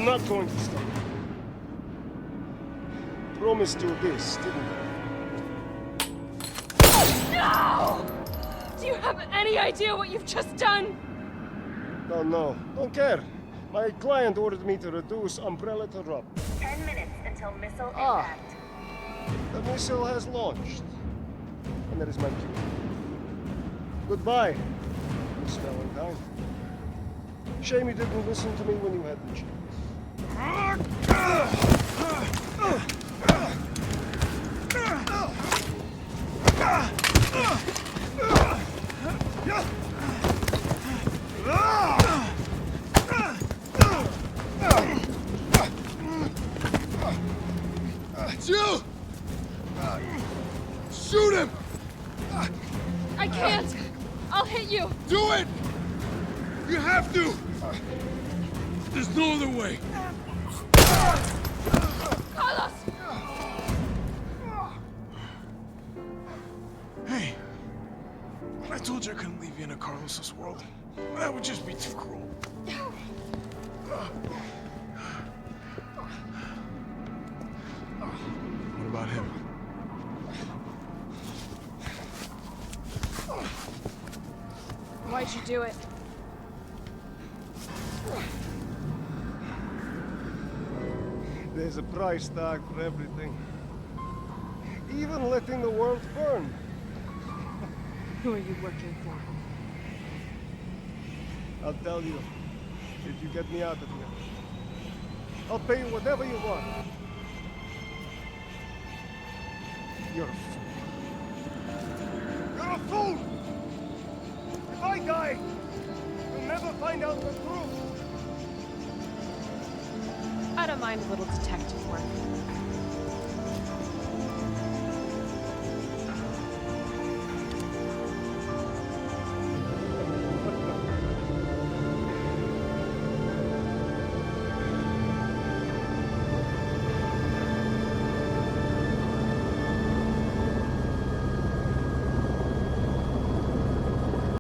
not going to stop. Promised you this, didn't I? No! Do you have any idea what you've just done? No. Don't care. My client ordered me to reduce Umbrella to rub. 10 minutes until missile impact. The missile has launched. And that is my cue. Goodbye, Miss Valentine. Shame you didn't listen to me when you had the It's you! Shoot him! I can't! I'll hit you! Do it! You have to! There's no other way. Carlos! Hey, I told you I couldn't leave you in a Carlos's world. That would just be too cruel. What about him? Why'd you do it? There's a price tag for everything. Even letting the world burn. Who are you working for? I'll tell you, if you get me out of here. I'll pay you whatever you want. You're a fool. You're a fool! If I die, you'll never find out the truth. I don't mind a little detective work.